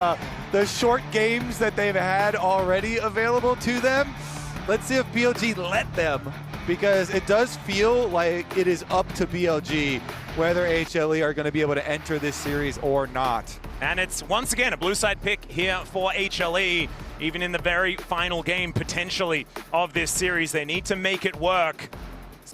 the short games that they've had already available to them. Let's see if BLG let them, because it does feel like it is up to BLG whether HLE are going to be able to enter this series or not. And it's once again a blue side pick here for HLE, even in the very final game potentially of this series. They need to make it work.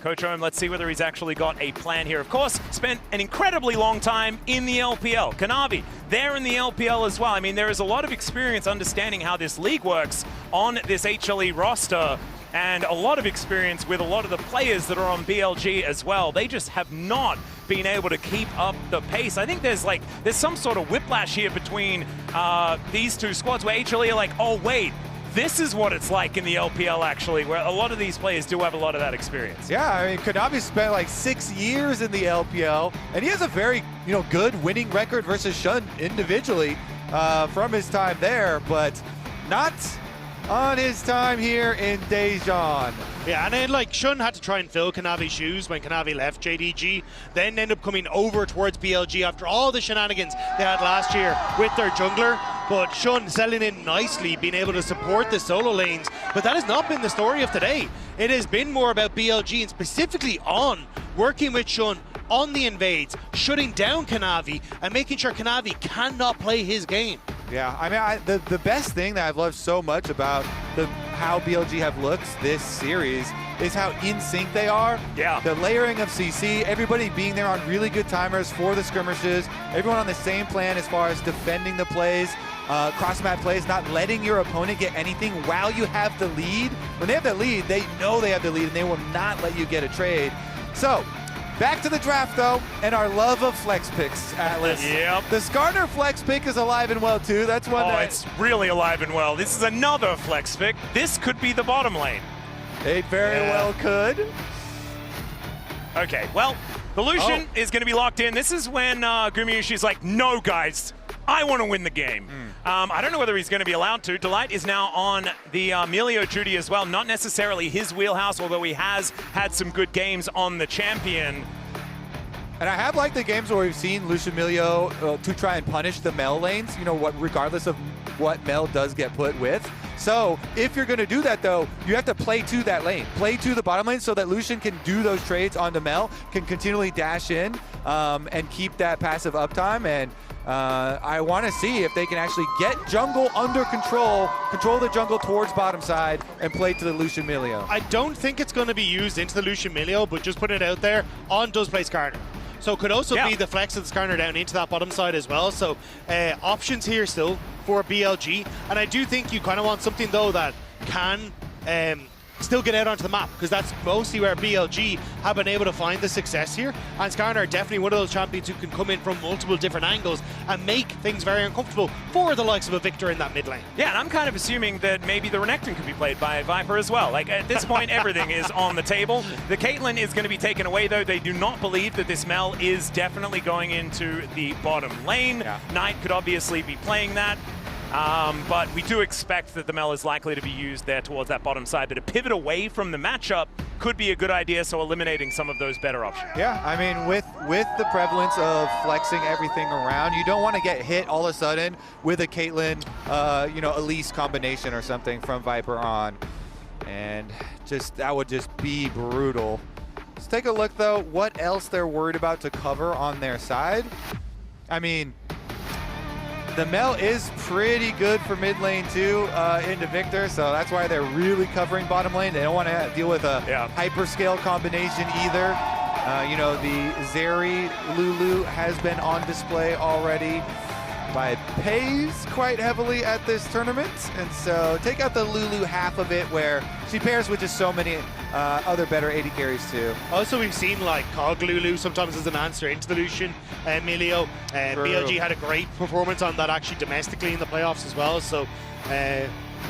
Coach Ohm, let's see whether he's actually got a plan here. Of course, spent an incredibly long time in the LPL. Kanavi, they're in the LPL as well. I mean, there is a lot of experience understanding how this league works on this HLE roster, and a lot of experience with a lot of the players that are on BLG as well. They just have not been able to keep up the pace. I think there's some sort of whiplash here between these two squads where HLE are like, oh wait, this is what it's like in the LPL, actually, where a lot of these players do have a lot of that experience. Yeah, I mean, Kanavi spent like 6 years in the LPL, and he has a very, good winning record versus Shun individually from his time there, but not on his time here in Daejeon. Yeah, and then Shun had to try and fill Kanavi's shoes when Kanavi left JDG, then ended up coming over towards BLG after all the shenanigans they had last year with their jungler. But Shun selling in nicely, being able to support the solo lanes. But that has not been the story of today. It has been more about BLG and specifically on working with Shun on the invades, shutting down Kanavi and making sure Kanavi cannot play his game. Yeah, I mean, the best thing that I've loved so much about how BLG have looked this series is how in sync they are. Yeah. The layering of CC, everybody being there on really good timers for the skirmishes, everyone on the same plan as far as defending the plays, cross-map plays, not letting your opponent get anything while you have the lead. When they have the lead, they know they have the lead and they will not let you get a trade. So, back to the draft, though, and our love of flex picks, Atlus. Yep. The Skarner flex pick is alive and well, too. That's one that... it's really alive and well. This is another flex pick. This could be the bottom lane. It very well could. Okay, well, the Lucian is going to be locked in. This is when Gumayusi's like, no, guys, I want to win the game. I don't know whether he's going to be allowed to. Delight is now on the Milio duty as well. Not necessarily his wheelhouse, although he has had some good games on the champion. And I have liked the games where we've seen Lucian Milio to try and punish the Mel lanes, regardless of what Mel does get put with. So if you're going to do that, though, you have to play to that lane. Play to the bottom lane so that Lucian can do those trades onto Mel, can continually dash in and keep that passive uptime. And I want to see if they can actually get jungle under control the jungle towards bottom side, and play to the Lucian Milio. I don't think it's going to be used into the Lucian Milio, but just put it out there, On does play Skarner. So it could also be the flex of the Skarner down into that bottom side as well. So options here still for BLG. And I do think you kind of want something, though, that can still get out onto the map, because that's mostly where BLG have been able to find the success here. And Skarner are definitely one of those champions who can come in from multiple different angles and make things very uncomfortable for the likes of a Viktor in that mid lane. Yeah, and I'm kind of assuming that maybe the Renekton could be played by Viper as well. At this point, everything is on the table. The Caitlyn is going to be taken away, though. They do not believe that this Mel is definitely going into the bottom lane. Yeah. Knight could obviously be playing that. But we do expect that the Mel is likely to be used there towards that bottom side. But a pivot away from the matchup could be a good idea, so eliminating some of those better options. Yeah, I mean, with the prevalence of flexing everything around, you don't want to get hit all of a sudden with a Caitlyn, Elise combination or something from Viper on. And that would just be brutal. Let's take a look, though, what else they're worried about to cover on their side. I mean, the Mel is pretty good for mid lane too into Viktor, so that's why they're really covering bottom lane. They don't want to deal with a hyperscale combination either. The Zeri Lulu has been on display already by Pays quite heavily at this tournament, and so take out the Lulu half of it where she pairs with just so many other better AD carries too. Also, we've seen Cog Lulu sometimes as an answer into the Lucian Milio. BLG had a great performance on that actually domestically in the playoffs as well. So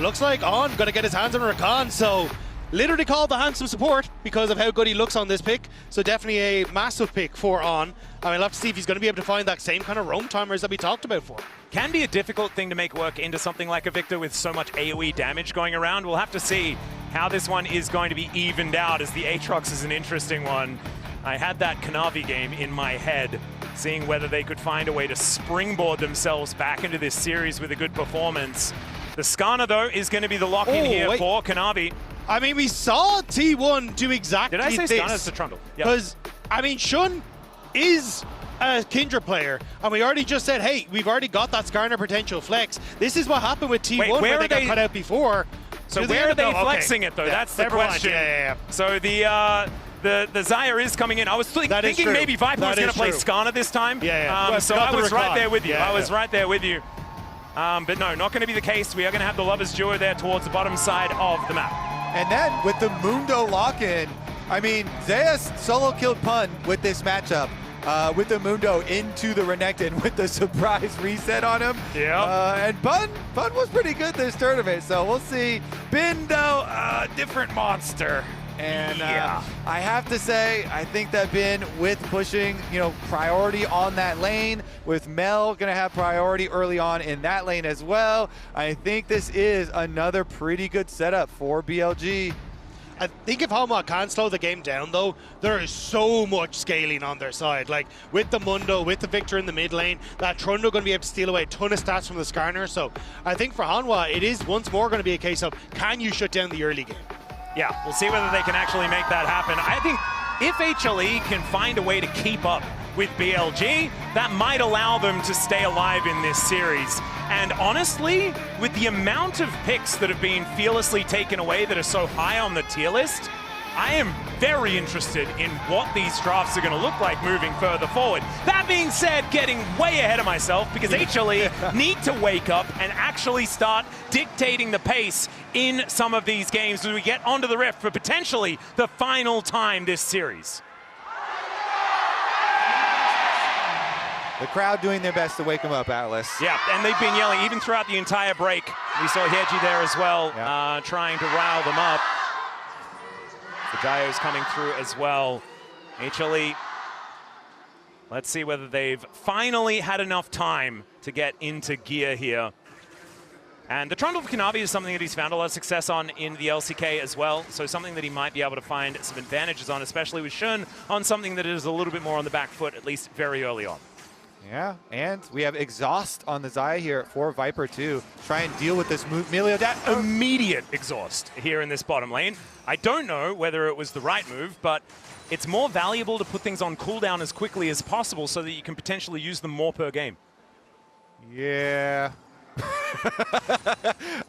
looks like On going to get his hands on Rakan. So literally called the handsome support because of how good he looks on this pick. So definitely a massive pick for On. I mean, I'll have to see if he's going to be able to find that same kind of roam timers that we talked about for. Can be a difficult thing to make work into something like a Viktor with so much AoE damage going around. We'll have to see how this one is going to be evened out, as the Aatrox is an interesting one. I had that Kanavi game in my head seeing whether they could find a way to springboard themselves back into this series with a good performance. The Skarner, though, is going to be the lock-in here for Kanavi. I mean, we saw T1 do exactly this. Did I say Skarner? It's the Trundle. Because, I mean, Shun is a Kindred player, and we already just said, hey, we've already got that Skarner potential flex. This is what happened with T1 where they got cut out before. So where are they flexing it, though? That's the question. So the Xayah is coming in. I was thinking maybe Viper was going to play Skarner this time. So I was right there with you. I was right there with you. But no, not going to be the case. We are going to have the Lovers Duo there towards the bottom side of the map. And then with the Mundo lock-in, I mean, Xayah solo killed Pun with this matchup. With the Mundo into the Renekton with the surprise reset on him. And Pun was pretty good this tournament, so we'll see. Bindo, different monster. And I have to say, I think that Bin, with pushing, priority on that lane, with Mel going to have priority early on in that lane as well, I think this is another pretty good setup for BLG. I think if Hanwha can slow the game down, though, there is so much scaling on their side. Like, with the Mundo, with the Viktor in the mid lane, that Trundle going to be able to steal away a ton of stats from the Skarner. So I think for Hanwha, it is once more going to be a case of, can you shut down the early game? Yeah, we'll see whether they can actually make that happen. I think if HLE can find a way to keep up with BLG, that might allow them to stay alive in this series. And honestly, with the amount of picks that have been fearlessly taken away that are so high on the tier list, I am very interested in what these drafts are going to look like moving further forward. That being said, getting way ahead of myself, because HLE need to wake up and actually start dictating the pace in some of these games as we get onto the Rift for potentially the final time this series. The crowd doing their best to wake them up, Atlus. Yeah, and they've been yelling even throughout the entire break. We saw Heji there as well, trying to rile them up. The Dio's coming through as well. HLE, let's see whether they've finally had enough time to get into gear here. And the Trundle of Kanavi is something that he's found a lot of success on in the LCK as well, so something that he might be able to find some advantages on, especially with Shun, on something that is a little bit more on the back foot, at least very early on. Yeah, and we have exhaust on the Xayah here for Viper too. Try and deal with this Milio. That immediate exhaust here in this bottom lane. I don't know whether it was the right move, but it's more valuable to put things on cooldown as quickly as possible so that you can potentially use them more per game. Yeah.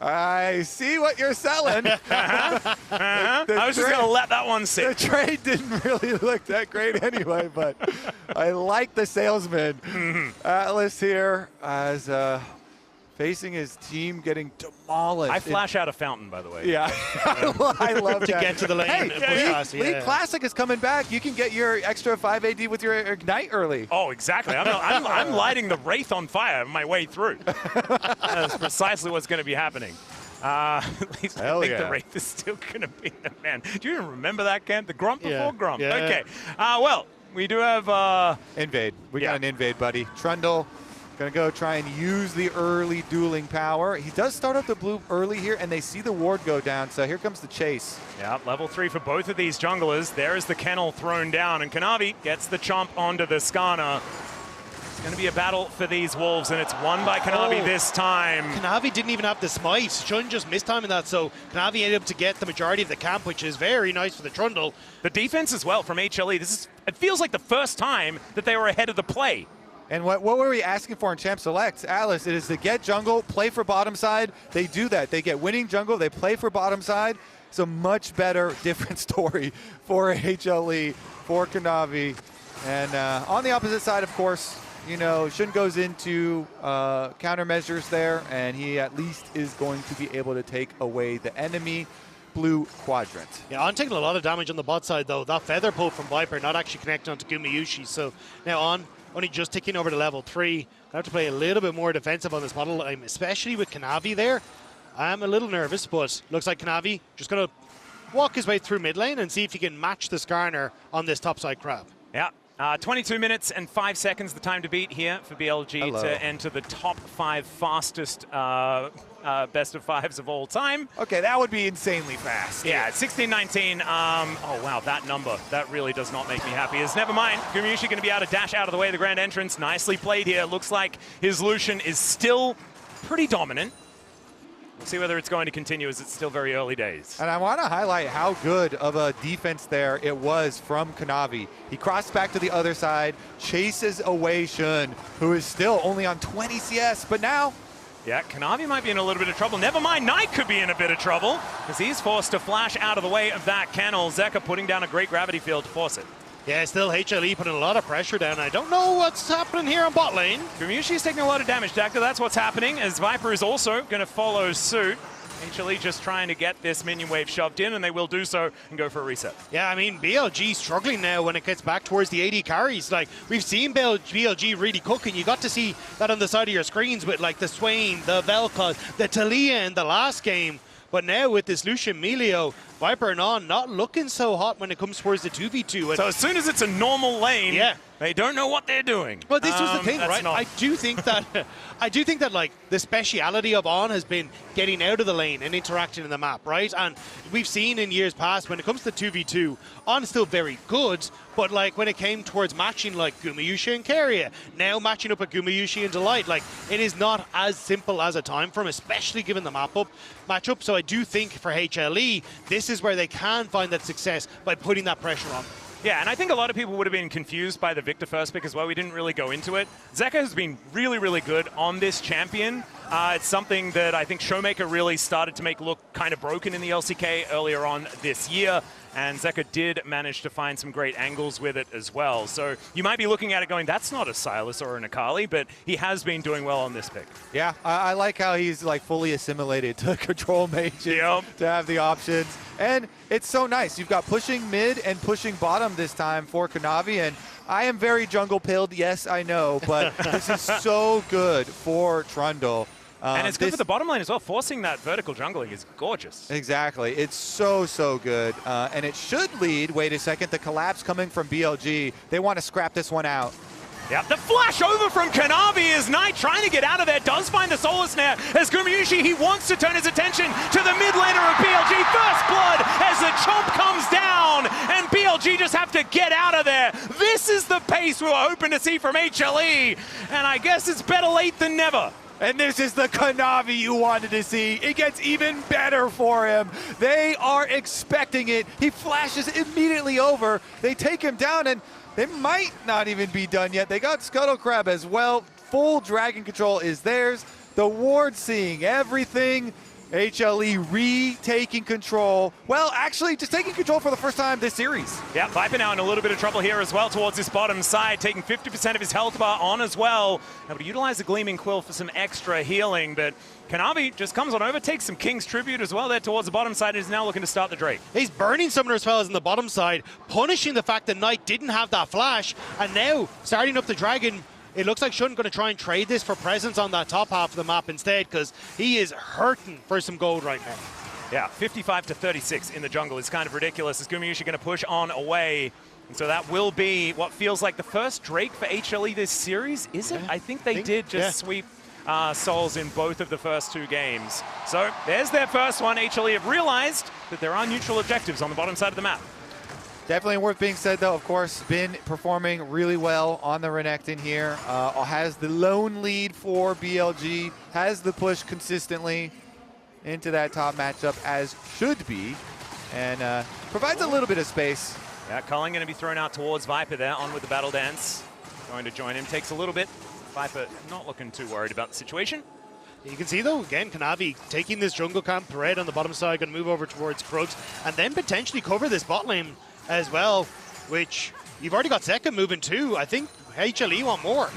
I see what you're selling. I was just going to let that one sit. The trade didn't really look that great anyway, but I like the salesman. Atlus here as facing his team getting demolished. I flash out a fountain, by the way. Yeah, I love to get to the lane. Hey, League Classic is coming back. You can get your extra 5 AD with your Ignite early. Oh, exactly. I'm lighting the Wraith on fire on my way through. That's precisely what's going to be happening. At least I think the Wraith is still going to be the man. Do you even remember that, Kent? The Grump before Grump. Yeah. Okay. Well, we do have... Invade. We got an invade, buddy. Trundle. Gonna go try and use the early dueling power. He does start up the blue early here, and they see the ward go down, so here comes the chase. Yeah, level 3 for both of these junglers. There is the kennel thrown down, and Kanavi gets the chomp onto the Skarner. It's gonna be a battle for these wolves, and it's won by Kanavi this time. Kanavi didn't even have the smite. Shun just missed time in that, so Kanavi ended up to get the majority of the camp, which is very nice for the Trundle. The defense as well from HLE. It feels like the first time that they were ahead of the play. And what were we asking for in Champ Select, Atlus? It is to get jungle, play for bottom side. They do that. They get winning jungle, they play for bottom side. It's a much better, different story for HLE, for Kanavi. And on the opposite side, of course, Shun goes into countermeasures there, and he at least is going to be able to take away the enemy blue quadrant. Yeah, I'm taking a lot of damage on the bot side, though. That feather pull from Viper not actually connecting onto Gumayusi. So now only just ticking over to level 3. I have to play a little bit more defensive on this model, especially with Kanavi there. I'm a little nervous, but looks like Kanavi just going to walk his way through mid lane and see if he can match the Skarner on this topside crab. Yeah, 22 minutes and 5 seconds, the time to beat here for BLG Hello. to enter the top 5 fastest best of 5s of all time. Okay, that would be insanely fast. Yeah, 16-19. Oh, wow, that number. That really does not make me happy. It's never mind. Gumayusi going to be able to dash out of the way of the grand entrance. Nicely played here. Looks like his Lucian is still pretty dominant. We'll see whether it's going to continue as it's still very early days. And I want to highlight how good of a defense there it was from Kanavi. He crossed back to the other side, chases away Shun, who is still only on 20 CS, but now... Yeah, Kanavi might be in a little bit of trouble. Never mind, Knight could be in a bit of trouble because he's forced to flash out of the way of that kennel. Zeka putting down a great gravity field to force it. Yeah, still HLE putting a lot of pressure down. I don't know what's happening here on bot lane. Gumayusi's taking a lot of damage, Dagda. That's what's happening, as Viper is also going to follow suit. HLE just trying to get this minion wave shoved in, and they will do so and go for a reset. Yeah, I mean, BLG struggling now when it gets back towards the AD carries. Like, we've seen BLG really cooking. You got to see that on the side of your screens with, like, the Swain, the Vel'Koz, the Talia in the last game. But now with this Lucian Milio, Viper and On not looking so hot when it comes towards the 2v2. So as soon as it's a normal lane, yeah, they don't know what they're doing. Well, this was the thing, right? Not... I do think that like the speciality of On has been getting out of the lane and interacting in the map, right? And we've seen in years past when it comes to 2v2, On is still very good, but like when it came towards matching like Gumayusi and Keria, now matching up with Gumayusi and Delight, like it is not as simple as a time for him, especially given the matchup. So I do think for HLE, this is where they can find that success by putting that pressure on. Yeah, and I think a lot of people would have been confused by the Viktor first pick as well. We didn't really go into it. Zeka has been really, really good on this champion. It's something that I think Showmaker really started to make look kind of broken in the LCK earlier on this year. And Zeka did manage to find some great angles with it as well. So you might be looking at it going, that's not a Sylas or an Akali, but he has been doing well on this pick. Yeah, I like how he's like fully assimilated to control mages, to have the options. And it's so nice. You've got pushing mid and pushing bottom this time for Kanavi. And I am very jungle pilled, yes, I know, but this is so good for Trundle. And it's good for the bottom lane as well. Forcing that vertical jungling is gorgeous. Exactly. It's so, so good. And it should lead, wait a second, the collapse coming from BLG. They want to scrap this one out. Yeah, the flash over from Kanavi is Knight trying to get out of there, does find the Solar Snare. As Gumayusi, he wants to turn his attention to the mid laner of BLG. First blood as the chomp comes down, and BLG just have to get out of there. This is the pace we were hoping to see from HLE, and I guess it's better late than never. And this is the Kanavi you wanted to see. It gets even better for him. They are expecting it. He flashes immediately over. They take him down, and they might not even be done yet. They got Scuttle Crab as well. Full dragon control is theirs. The ward seeing everything. HLE retaking control. Well, actually, just taking control for the first time this series. Yeah, Viper now in a little bit of trouble here as well towards this bottom side, taking 50% of his health bar on as well. Able to utilize the Gleaming Quill for some extra healing, but Kanavi just comes on over, takes some King's Tribute as well there towards the bottom side, and is now looking to start the Drake. He's burning Summoner's Fells on the bottom side, punishing the fact that Knight didn't have that flash, and now starting up the Dragon. It looks like Shun going to try and trade this for presence on that top half of the map instead, because he is hurting for some gold right now. Yeah, 55 to 36 in the jungle is kind of ridiculous. Is Gumayusi going to push on away? And so that will be what feels like the first Drake for HLE this series, is it? Yeah, I think they did just sweep Souls in both of the first two games. So there's their first one. HLE have realized that there are neutral objectives on the bottom side of the map. Definitely worth being said, though, of course, been performing really well on the Renekton here. Has the lone lead for BLG, has the push consistently into that top matchup as should be, and provides a little bit of space. Yeah, Cullen going to be thrown out towards Viper there, on with the battle dance. Going to join him, takes a little bit. Viper not looking too worried about the situation. You can see, though, again, Kanavi taking this jungle camp thread on the bottom side, going to move over towards Krugs, and then potentially cover this bot lane as well, which you've already got Zeka moving too. I think HLE want more.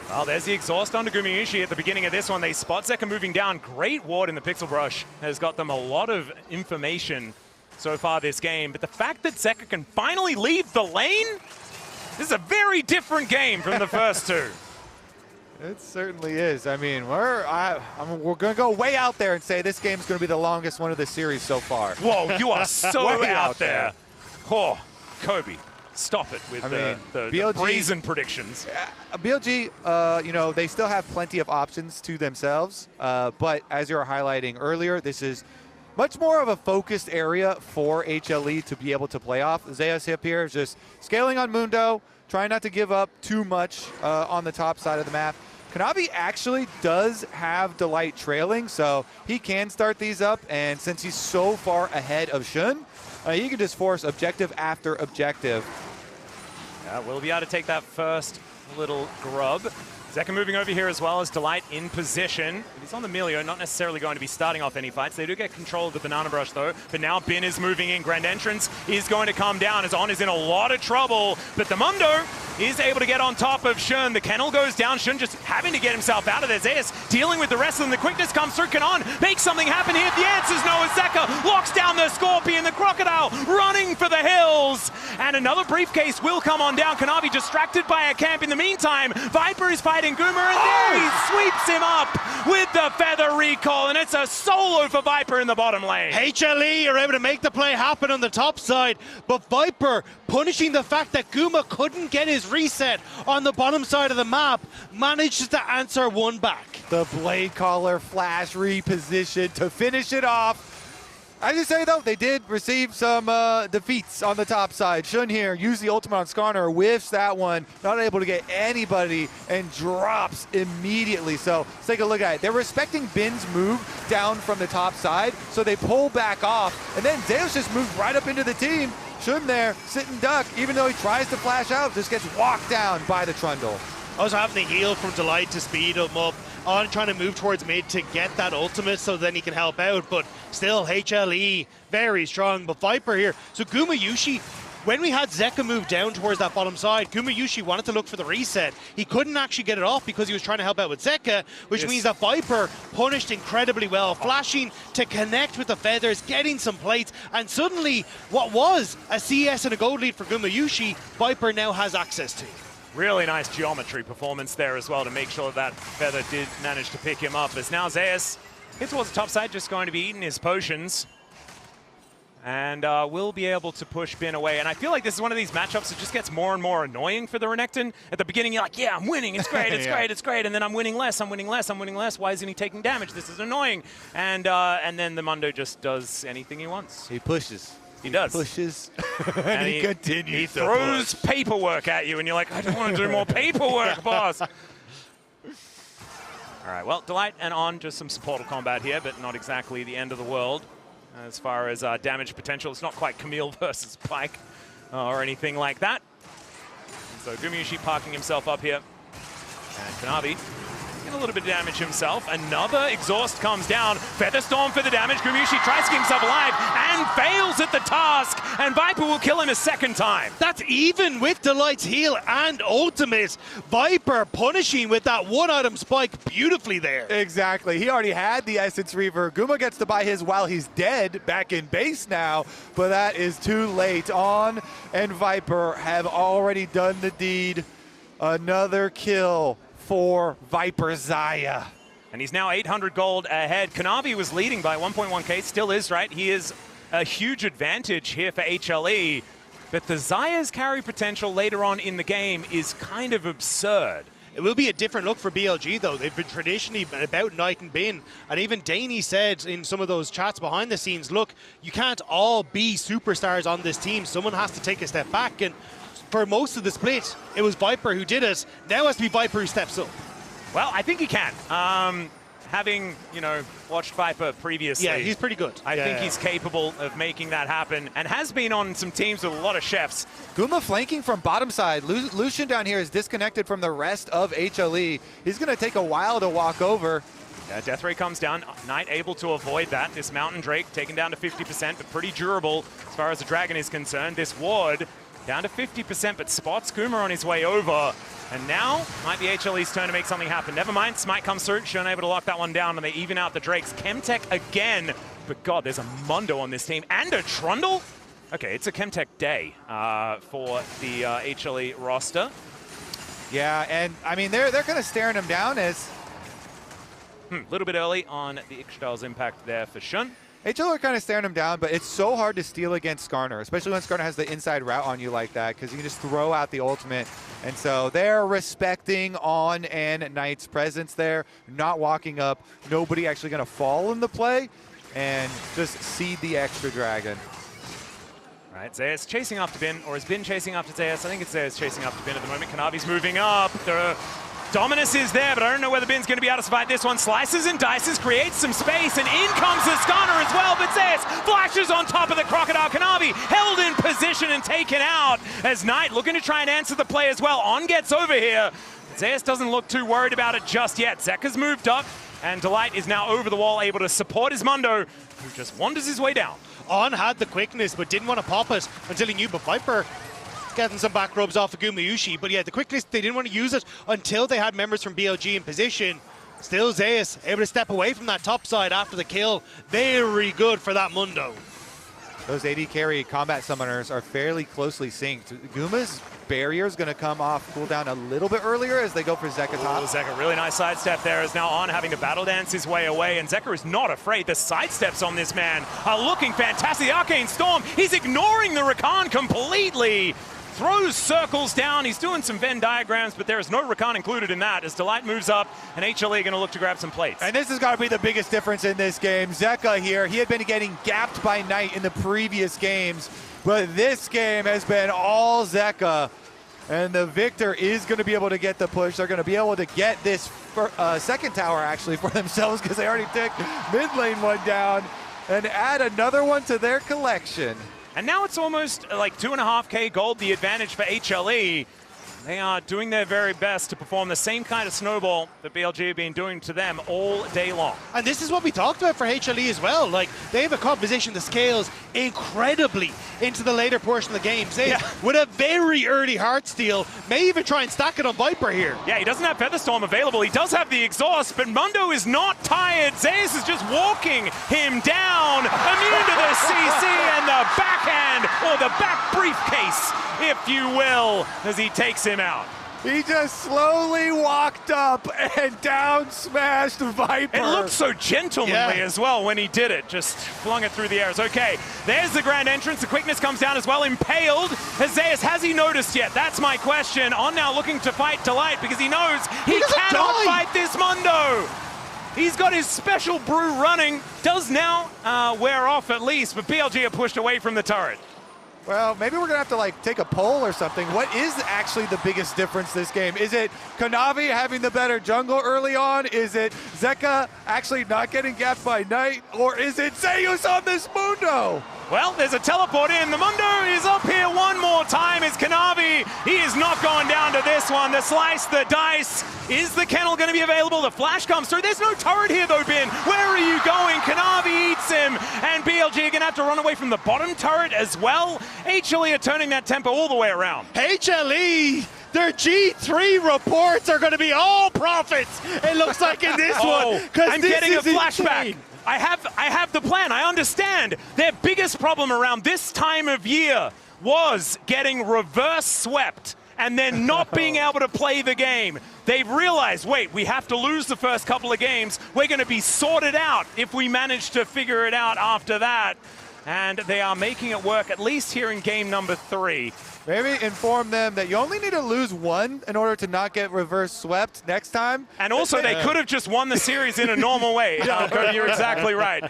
Well, there's the exhaust onto Gumayusi at the beginning of this one. They spot Zeka moving down. Great ward in the Pixel Brush has got them a lot of information so far this game. But the fact that Zeka can finally leave the lane, this is a very different game from the first two. It certainly is. I mean, we're going to go way out there and say this game's going to be the longest one of the series so far. Whoa, you are so out there. Oh, Kobe. stop it with the BLG brazen predictions. BLG, you know, they still have plenty of options to themselves, but as you were highlighting earlier, this is much more of a focused area for HLE to be able to play off. Xayah's hip here is just scaling on Mundo, trying not to give up too much on the top side of the map. Kanavi actually does have Delight trailing, so he can start these up, and since he's so far ahead of Shun, he can just force objective after objective. Yeah, we'll be able to take that first little grub. Zeka moving over here as well as Delight in position. He's on the Milio, not necessarily going to be starting off any fights. They do get control of the Banana Brush though, but now Bin is moving in. Grand Entrance is going to come down as On is in a lot of trouble, but the Mundo is able to get on top of Shun. The kennel goes down, Shun just having to get himself out of there. Zeus dealing with the rest of them. The quickness comes through, can On make something happen here? The answer's no as Zeka locks down the Scorpion, the Crocodile running for the hills, and another briefcase will come on down. Kanavi distracted by a camp in the meantime. Viper is fighting Goomer, and there he sweeps him up with the feather recall, and it's a solo for Viper in the bottom lane. HLE are able to make the play happen on the top side, but Viper, punishing the fact that Guma couldn't get his reset on the bottom side of the map, manages to answer one back. The Blade Caller flash reposition to finish it off. I just say though, they did receive some defeats on the top side. Shun here, use the ultimate on Skarner, whiffs that one, not able to get anybody, and drops immediately. So let's take a look at it. They're respecting Bin's move down from the top side, so they pull back off, and then Zeus just moves right up into the team. Shun there, sit and duck, even though he tries to flash out, just gets walked down by the Trundle. Also having the heal from Delight to speed him up. On trying to move towards mid to get that ultimate so then he can help out, but still HLE very strong. But Viper here, so Gumayusi, when we had Zeka move down towards that bottom side, Gumayusi wanted to look for the reset. He couldn't actually get it off because he was trying to help out with Zeka, which means that Viper punished incredibly well, flashing to connect with the feathers, getting some plates, and suddenly what was a CS and a gold lead for Gumayusi, Viper now has access to. Really nice geometry performance there as well to make sure that feather did manage to pick him up. As now Zeus hits towards the top side, just going to be eating his potions. And will be able to push Bin away. And I feel like this is one of these matchups that just gets more and more annoying for the Renekton. At the beginning, you're like, yeah, I'm winning, it's great, it's great, it's great. And then I'm winning less, I'm winning less, I'm winning less. Why isn't he taking damage? This is annoying. And then the Mundo just does anything he wants. He pushes. He does. Pushes, and he continues. He throws paperwork at you, and you're like, I don't want to do more paperwork, boss. All right, well, Delight and On, just some supportal combat here, but not exactly the end of the world. As far as damage potential, it's not quite Camille versus Pike or anything like that. And so Gumayusi parking himself up here. And Kanavi getting a little bit of damage himself. Another exhaust comes down. Featherstorm for the damage. Gumayusi tries to keep himself alive and fails at the task. And Viper will kill him a second time. That's even with Delight's heal and ultimate. Viper punishing with that one-item spike beautifully there. Exactly. He already had the Essence Reaver. Guma gets to buy his while he's dead, back in base now, but that is too late. On and Viper have already done the deed. Another kill for Viper Xayah. And he's now 800 gold ahead. Kanavi was leading by 1.1k, still is, right? He is a huge advantage here for HLE, but the Xayah's carry potential later on in the game is kind of absurd. It will be a different look for BLG, though. They've been traditionally about Knight and Bin. And even Daney said in some of those chats behind the scenes, look, you can't all be superstars on this team. Someone has to take a step back. And for most of the split, it was Viper who did it. Now it has to be Viper who steps up. Well, I think he can. Having, you know, watched Viper previously. Yeah, he's pretty good. I think he's capable of making that happen and has been on some teams with a lot of chefs. Guma flanking from bottom side. Lucian down here is disconnected from the rest of HLE. He's going to take a while to walk over. Yeah, Death Ray comes down. Knight able to avoid that. This Mountain Drake taken down to 50%, but pretty durable as far as the Dragon is concerned. This Ward down to 50%, but spots Guma on his way over. And now might be HLE's turn to make something happen. Never mind, Smite comes through. Shun able to lock that one down, and they even out the Drakes. Chemtech again. But God, there's a Mundo on this team. And a Trundle? Okay, it's a Chemtech day for the HLE roster. Yeah, and I mean, they're kind of staring him down as... A little bit early on the Ixtal's impact there for Shun. HLE are kind of staring him down, but it's so hard to steal against Skarner, especially when Skarner has the inside route on you like that, because you can just throw out the ultimate. And so they're respecting On and Knight's presence there, not walking up, nobody actually going to fall in the play, and just seed the extra dragon. All right, Xayah's chasing after Bin, or has been chasing after Zeus. I think it's Xayah's chasing after Bin at the moment. Kanavi's moving up. Dominus is there, but I don't know whether Bin's going to be able to survive this one. Slices and dices, creates some space, and in comes the Skarner as well, but Zeus flashes on top of the Crocodile. Kanavi held in position and taken out as Knight looking to try and answer the play as well. On gets over here. Zeus doesn't look too worried about it just yet. Zeka's moved up, and Delight is now over the wall, able to support his Mundo, who just wanders his way down. On had the quickness, but didn't want to pop it until he knew, but Viper getting some back rubs off of Gumayusi. But yeah, the quickness, they didn't want to use it until they had members from BLG in position. Still Zeus able to step away from that top side after the kill. Very good for that Mundo. Those AD carry combat summoners are fairly closely synced. Guma's barrier is going to come off cooldown a little bit earlier as they go for Zeka top. Zeka, really nice sidestep there, is now On having to battle dance his way away, and Zeka is not afraid. The sidesteps on this man are looking fantastic. The Arcane Storm, he's ignoring the Rakan completely. Throws circles down, he's doing some Venn diagrams, but there is no Rakan included in that as Delight moves up and HLE going to look to grab some plates. And this has got to be the biggest difference in this game. Zeka here, he had been getting gapped by Knight in the previous games, but this game has been all Zeka. And the Viktor is going to be able to get the push. They're going to be able to get this second tower actually for themselves because they already took mid lane one down and add another one to their collection. And now it's almost like 2.5K gold, the advantage for HLE. They are doing their very best to perform the same kind of snowball that BLG have been doing to them all day long. And this is what we talked about for HLE as well. Like, they have a composition that scales incredibly into the later portion of the game. Zeus, with a very early heart steal, may even try and stack it on Viper here. Yeah, he doesn't have Featherstorm available. He does have the exhaust, but Mundo is not tired. Zeus is just walking him down, immune to the CC and the backhand, or the back briefcase, if you will, as he takes him out. He just slowly walked up and down smashed Viper. It looked so gentlemanly as well when he did it. Just flung it through the airs. Okay, there's the grand entrance. The quickness comes down as well. Impaled. Zeus, has he noticed yet? That's my question. On now looking to fight Delight because he knows he cannot fight this Mundo. He's got his special brew running. Does now wear off at least, but BLG are pushed away from the turret. Well, maybe we're going to have to like take a poll or something. What is actually the biggest difference this game? Is it Kanavi having the better jungle early on? Is it Zeka actually not getting gapped by Knight? Or is it Zeus on this Mundo? Well, there's a teleport in. The Mundo is up here one more time. It's Kanavi. He is not going down to this one. The slice, the dice. Is the kennel going to be available? The flash comes through. There's no turret here though, Bin. Where are you going? Kanavi eats him. And BLG are going to have to run away from the bottom turret as well. HLE are turning that tempo all the way around. HLE! Their G3 reports are going to be all profits, it looks like, in this one. I'm getting a flashback. Insane. I have the plan. I understand. Their biggest problem around this time of year was getting reverse swept and then not being able to play the game. They've realized, wait, we have to lose the first couple of games. We're going to be sorted out if we manage to figure it out after that. And they are making it work, at least here in game number 3. Maybe inform them that you only need to lose one in order to not get reverse swept next time. And also, they could have just won the series in a normal way. You're exactly right.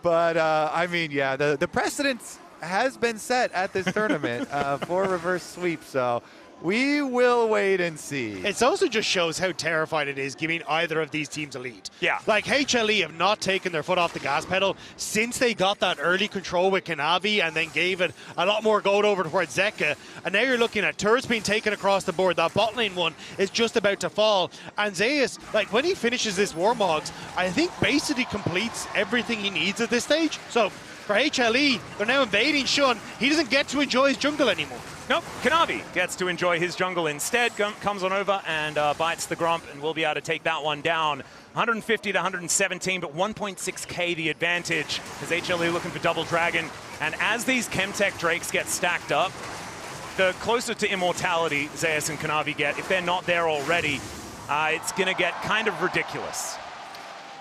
But, I mean, yeah, the precedence has been set at this tournament for reverse sweep, so we will wait and see. It also just shows how terrified it is giving either of these teams a lead. Yeah. Like, HLE have not taken their foot off the gas pedal since they got that early control with Kanavi and then gave it a lot more gold over towards Zeka. And now you're looking at turrets being taken across the board. That bot lane one is just about to fall. And Zeus, like, when he finishes this Warmogs, I think basically completes everything he needs at this stage. So for HLE, they're now invading Shun. He doesn't get to enjoy his jungle anymore. Nope, Kanavi gets to enjoy his jungle instead, comes on over and bites the Grump, and will be able to take that one down. 150 to 117, but 1.6k the advantage as HLE looking for double dragon. And as these Chemtech Drakes get stacked up, the closer to immortality Zeus and Kanavi get, if they're not there already, it's going to get kind of ridiculous.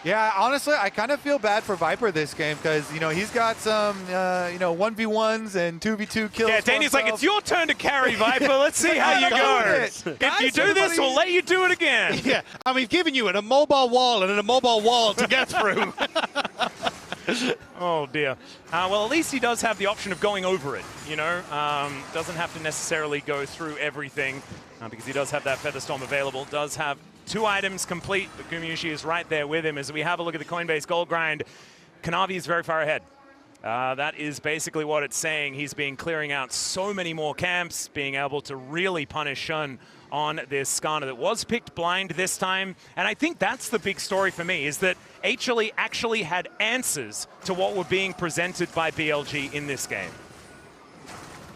Yeah, honestly, I kind of feel bad for Viper this game because, you know, he's got some, you know, 1v1s and 2v2 kills. Yeah, Danny's like, it's your turn to carry, Viper. Let's see how you go. If you do this, we'll let you do it again. Yeah, and we've given you an immobile wall and an immobile wall to get through. Oh, dear. Well, at least he does have the option of going over it, you know. Doesn't have to necessarily go through everything because he does have that Featherstorm available. Does have 2 items complete, but Gumayusi is right there with him. As we have a look at the Coinbase gold grind, Kanavi is very far ahead. That is basically what it's saying. He's been clearing out so many more camps, being able to really punish Shun on this Skarner that was picked blind this time. And I think that's the big story for me, is that HLE actually had answers to what were being presented by BLG in this game.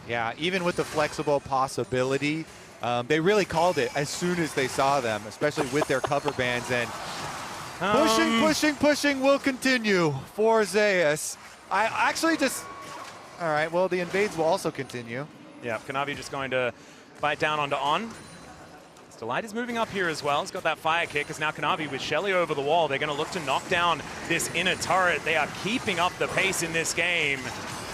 Yeah, even with the flexible possibility, they really called it as soon as they saw them, especially with their cover bands. And pushing will continue for Zeus. I actually just... All right, well, the invades will also continue. Yeah, Kanavi just going to bite down onto On. Delight is moving up here as well. He's got that fire kick, as now Kanavi with Shelly over the wall. They're going to look to knock down this inner turret. They are keeping up the pace in this game.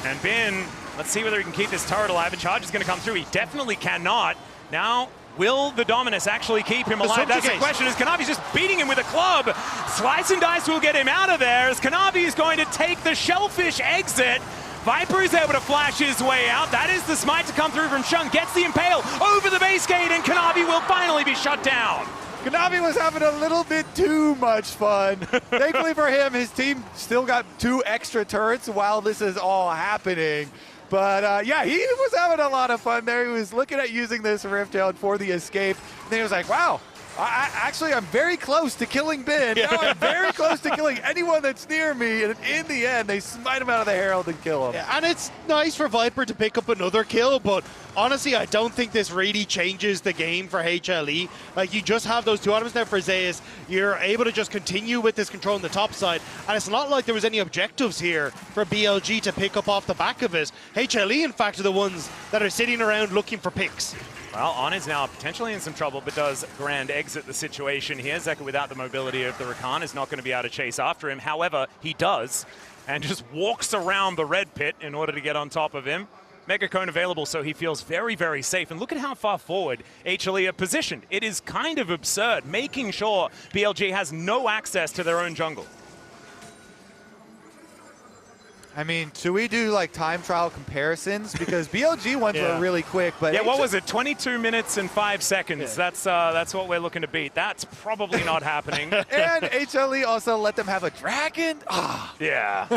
And Bin, let's see whether he can keep this turret alive. A charge is going to come through. He definitely cannot. Now, will the Dominus actually keep him alive? That's the question, as Kanavi's just beating him with a club. Slice and Dice will get him out of there, as Kanavi is going to take the Shellfish exit. Viper is able to flash his way out. That is the smite to come through from Shun. Gets the impale over the base gate, and Kanavi will finally be shut down. Kanavi was having a little bit too much fun. Thankfully for him, his team still got 2 extra turrets while this is all happening. But yeah, he was having a lot of fun there. He was looking at using this Rift Tail for the escape. And then he was like, wow, I'm very close to killing Bin. Yeah. Now I'm very close to killing anyone that's near me. And in the end, they smite him out of the Herald and kill him. Yeah, and it's nice for Viper to pick up another kill, but honestly, I don't think this really changes the game for HLE. Like, you just have those 2 items there for Zeus. You're able to just continue with this control on the top side, and it's not like there was any objectives here for BLG to pick up off the back of it. HLE, in fact, are the ones that are sitting around looking for picks. Well, On is now potentially in some trouble, but does grand exit the situation here. Zeka, without the mobility of the Rakan, is not going to be able to chase after him. However, he does, and just walks around the red pit in order to get on top of him. Mega Cone available, so he feels very, very safe. And look at how far forward HLE are positioned. It is kind of absurd, making sure BLG has no access to their own jungle. I mean, should we do like time trial comparisons? Because BLG ones were really quick, but yeah, what was it? 22 minutes and 5 seconds. Yeah. That's what we're looking to beat. That's probably not happening. And HLE also let them have a dragon. Yeah.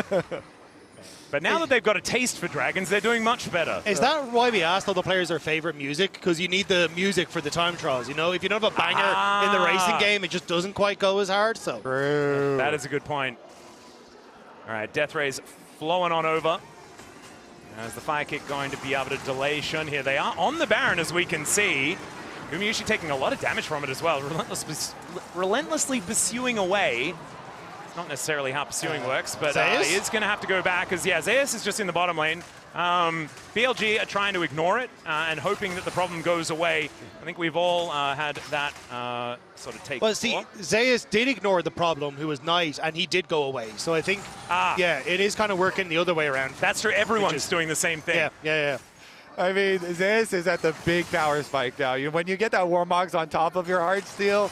But now that they've got a taste for dragons, they're doing much better. Is that why we asked all the players their favorite music? Because you need the music for the time trials. You know, if you don't have a banger in the racing game, it just doesn't quite go as hard. So that is a good point. All right, Death Rays flowing on over. As the fire kick going to be able to delay Shun here. They are on the Baron, as we can see. Gumayusi taking a lot of damage from it as well. Relentlessly pursuing away. It's not necessarily how pursuing works, but he is going to have to go back, as Zeus is just in the bottom lane. BLG are trying to ignore it and hoping that the problem goes away. I think we've all had that sort of take. Well, see, Zeus did ignore the problem, who was Knight, and he did go away. So I think, yeah, it is kind of working the other way around. That's true. Everyone's doing the same thing. Yeah. I mean, Zeus is at the big power spike now. When you get that Warmogs on top of your Heartsteel,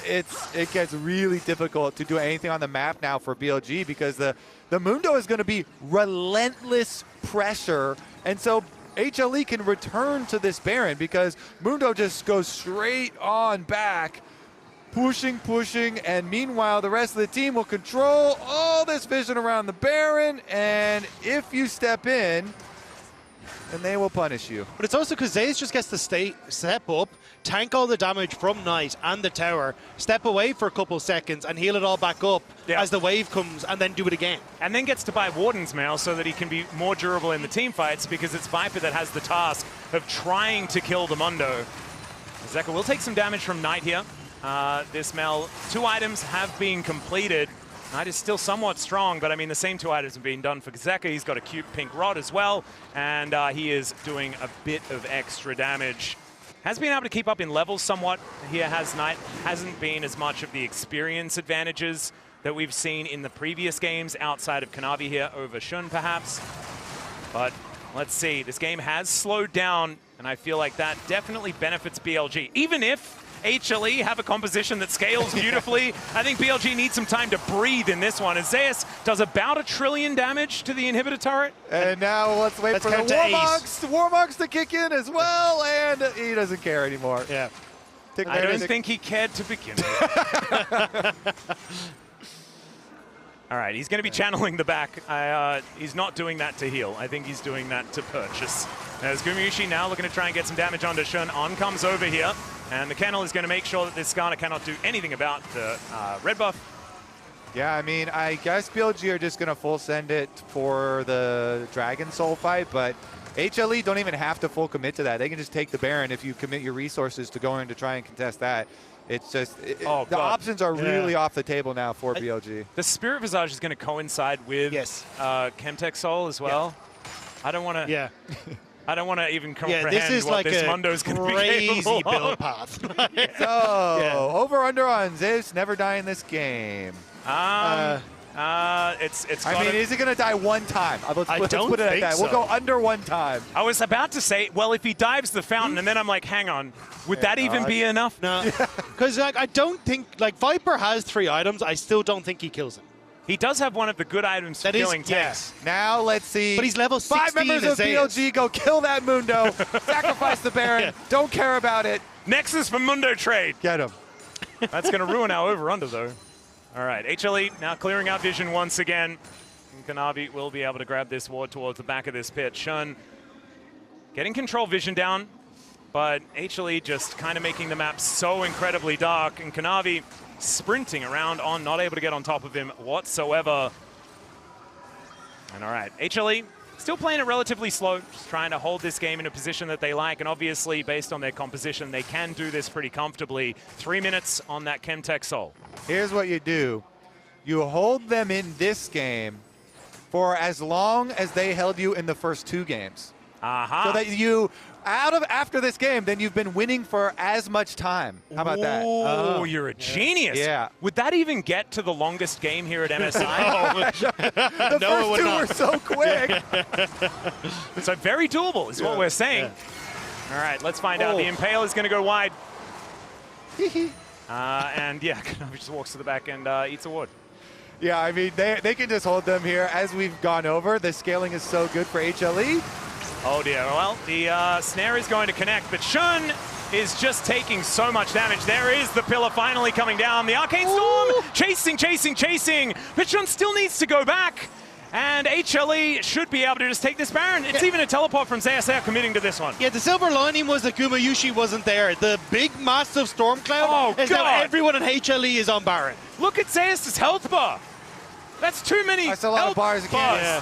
it gets really difficult to do anything on the map now for BLG because the Mundo is going to be relentless pressure, and so HLE can return to this Baron because Mundo just goes straight on back, pushing, and meanwhile the rest of the team will control all this vision around the Baron, and if you step in, then they will punish you. But it's also because Zeus just gets to step up, tank all the damage from Knight and the tower, step away for a couple seconds and heal it all back up as the wave comes, and then do it again. And then gets to buy Warden's Mail so that he can be more durable in the team fights, because it's Viper that has the task of trying to kill the Mundo. Zeka will take some damage from Knight here. This Mail, 2 items have been completed. Knight is still somewhat strong, but I mean, the same 2 items have been done for Zeka. He's got a cute pink rod as well, and he is doing a bit of extra damage. has been able to keep up in levels somewhat here, has Knight. Hasn't been as much of the experience advantages that we've seen in the previous games outside of Kanavi here over Shun, perhaps. But let's see. This game has slowed down, and I feel like that definitely benefits BLG. Even if HLE have a composition that scales beautifully, I think BLG needs some time to breathe in this one. As Zeus does about 1 trillion damage to the inhibitor turret. And now let's wait for the Warmogs to kick in as well, and he doesn't care anymore. Yeah. I don't think he cared to begin with. All right, he's going to be channeling the back. He's not doing that to heal. I think he's doing that to purchase. As Gumayusi now looking to try and get some damage onto Shun. On comes over here, and the Kennel is going to make sure that this Skarner cannot do anything about the red buff. Yeah, I mean, I guess BLG are just going to full send it for the Dragon Soul fight, but HLE don't even have to full commit to that. They can just take the Baron if you commit your resources to going to try and contest that. It's just, the options are really off the table now for BLG. The Spirit Visage is going to coincide with Chemtech Soul as well. I don't want to. Yeah. I don't want to even comprehend this is what like this Mundo's going to be crazy capable build of. path. So over under on Zeus, never die in this game. It's I mean, is it going to die one time? Let's put it at that. We'll go under one time. I was about to say, well, if he dives the fountain, and then I'm like, hang on, would that even be enough? No, because I don't think, Viper has 3 items. I still don't think he kills him. He does have one of the good items for killing tanks. Now let's see. But he's level 16. 5 members of BLG go kill that Mundo, sacrifice the Baron, don't care about it. Nexus for Mundo trade. Get him. That's going to ruin our over-under, though. All right, HLE now clearing out vision once again. And Kanavi will be able to grab this ward towards the back of this pit. Shun getting control vision down, but HLE just kind of making the map so incredibly dark. And Kanavi sprinting around on, not able to get on top of him whatsoever. And all right, HLE still playing it relatively slow, just trying to hold this game in a position that they like. And obviously, based on their composition, they can do this pretty comfortably. 3 minutes on that Chemtech Soul. Here's what you do. You hold them in this game for as long as they held you in the first 2 games. So that you, after this game, then you've been winning for as much time. How about that? Oh, you're a genius. Yeah. Would that even get to the longest game here at MSI? The first 2 were so quick. So very doable is what we're saying. All right, let's find out. The Impale is going to go wide. And yeah, Kanavi just walks to the back and eats a ward. Yeah, I mean, they can just hold them here. As we've gone over, the scaling is so good for HLE. Oh dear, well, the snare is going to connect, but Shun is just taking so much damage. There is the pillar finally coming down. The Arcane Storm chasing, but Shun still needs to go back. And HLE should be able to just take this Baron. It's even a teleport from Xayah committing to this one. Yeah, the silver lining was that Gumayusi wasn't there. The big, massive storm cloud is now everyone in HLE is on Baron. Look at Xayah's health bar. That's too many. That's a lot of bars again. Yeah.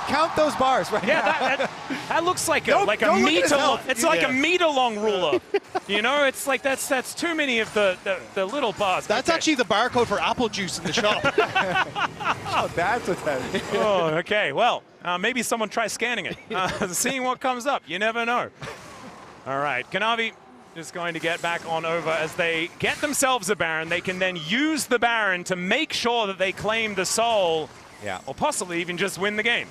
Count those bars right now. That looks like a meter long. It's like a meter long ruler. You know, it's like that's too many of the little bars. That's actually the barcode for apple juice in the shop. Oh, that's what that is. Oh, okay. Well, maybe someone try scanning it, seeing what comes up. You never know. All right, Kanavi is going to get back on over as they get themselves a Baron. They can then use the Baron to make sure that they claim the soul, or possibly even just win the game.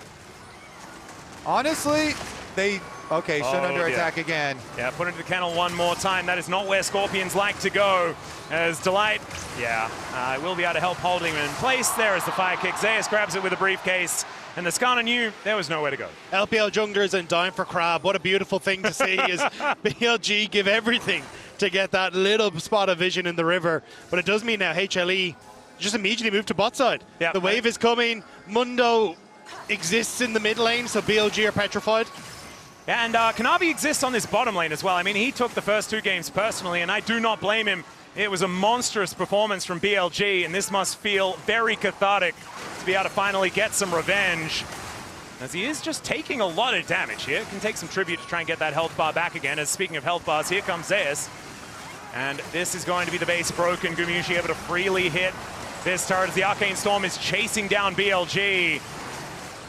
Honestly, Shun under attack again. Yeah, put into the kennel one more time. That is not where Scorpions like to go. As Delight, will be able to help holding him in place. There is the fire kick. Zeus grabs it with a briefcase. And the Skarner knew there was nowhere to go. LPL junglers and dying for crab. What a beautiful thing to see is BLG give everything to get that little spot of vision in the river. But it does mean now HLE just immediately move to bot side. Yep. The wave is coming. Mundo exists in the mid lane, so BLG are petrified. And Kanavi exists on this bottom lane as well. I mean, he took the first 2 games personally, and I do not blame him. It was a monstrous performance from BLG, and this must feel very cathartic to be able to finally get some revenge. As he is just taking a lot of damage here. Can take some tribute to try and get that health bar back again. As speaking of health bars, here comes Zeus. And this is going to be the base broken. Gumayusi able to freely hit this turret as the Arcane Storm is chasing down BLG.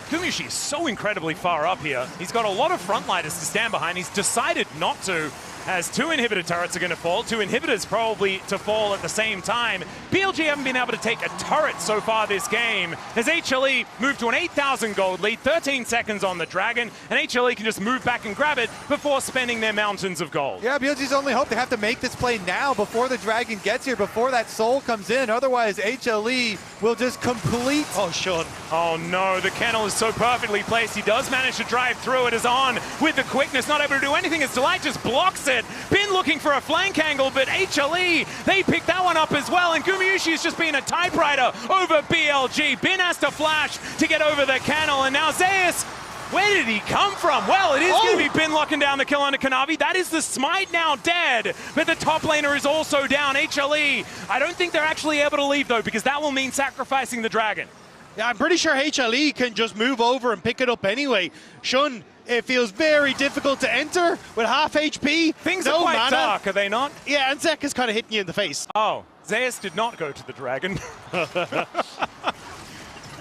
Gumayusi is so incredibly far up here. He's got a lot of frontliners to stand behind. He's decided not to. as 2 inhibitor turrets are going to fall. 2 inhibitors probably to fall at the same time. BLG haven't been able to take a turret so far this game, as HLE moved to an 8,000 gold lead, 13 seconds on the Dragon, and HLE can just move back and grab it before spending their mountains of gold. Yeah, BLG's only hope. They have to make this play now before the Dragon gets here, before that soul comes in. Otherwise, HLE will just complete. Oh, Sean. Oh no, the kennel is so perfectly placed. He does manage to drive through it, is on with the quickness, not able to do anything as Delight just blocks it. Bin looking for a flank angle, but HLE, they picked that one up as well, and Gumayusi has just been a typewriter over BLG. Bin has to flash to get over the kennel, and now Zeus, where did he come from? Well, it is going to be Bin locking down the kill onto Kanavi. That is the smite now dead, but the top laner is also down. HLE, I don't think they're actually able to leave though, because that will mean sacrificing the Dragon. Yeah, I'm pretty sure HLE can just move over and pick it up anyway. Shun, it feels very difficult to enter with half HP. Things no are quite mana. dark, are they not? Yeah, and Zeka's kind of hitting you in the face. Oh, Zeus did not go to the Dragon.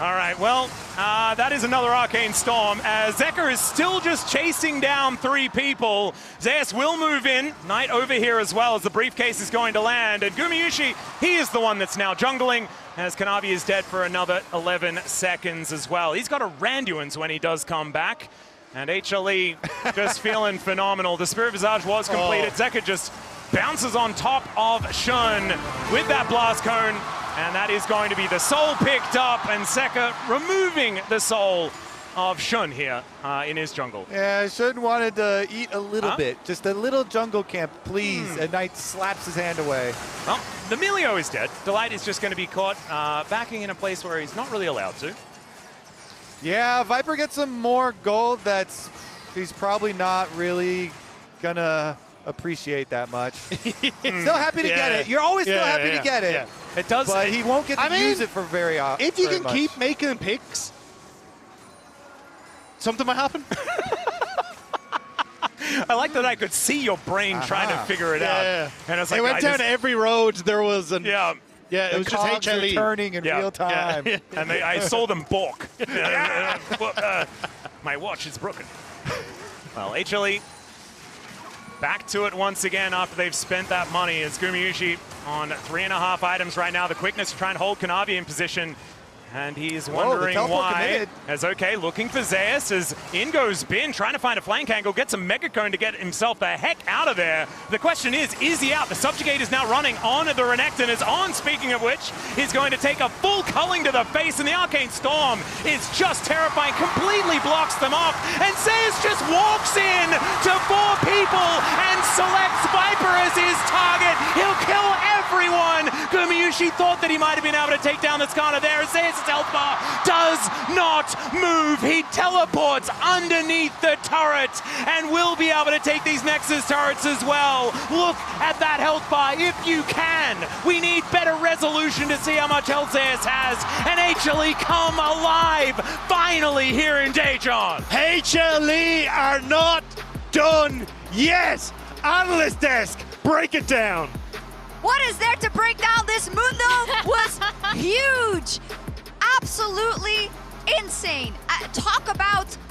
All right, well, that is another Arcane Storm, as Zeka is still just chasing down 3 people. Zeus will move in. Knight over here as well, as the briefcase is going to land. And Gumayusi, he is the one that's now jungling, as Kanavi is dead for another 11 seconds as well. He's got a Randuin's when he does come back. And HLE just feeling phenomenal. The Spirit Visage was completed. Zeka just bounces on top of Shun with that Blast Cone. And that is going to be the soul picked up, and Zeka removing the soul of Shun here in his jungle. Yeah, Shun wanted to eat a little bit. Just a little jungle camp, please. And Knight slaps his hand away. Well, the Milio is dead. Delight is just going to be caught backing in a place where he's not really allowed to. Yeah, Viper gets some more gold. He's probably not really going to appreciate that much. Still happy to get it. You're always still happy to get it. Yeah. It does, but he won't get to use it for very often. If you can keep making picks, something might happen. I like that I could see your brain trying to figure it out. And it's like, it went down every road. There was an yeah, it was just HLE turning in real time. And I saw them balk. My watch is broken. Well, HLE back to it once again after they've spent that money, as Gumayusi on 3.5 items right now. The quickness to try and hold Kanavi in position. And he's wondering why. As okay, looking for Zeus, as in goes Bin, trying to find a flank angle, gets a Mega Cone to get himself the heck out of there. The question is he out? The Subjugate is now running on the Renekton, is on, speaking of which, he's going to take a full culling to the face, and the Arcane Storm is just terrifying, completely blocks them off, and Zeus just walks in to 4 people and selects Viper as his target. He'll kill everyone. Gumayusi thought that he might have been able to take down the Skarner there. Zeus' health bar does not move. He teleports underneath the turret and will be able to take these Nexus turrets as well. Look at that health bar if you can. We need better resolution to see how much health Zeus has. And HLE come alive finally here in Daejeon. HLE are not done yet. Analyst desk, break it down. What is there to break down? This Mundo was huge. Absolutely insane. Talk about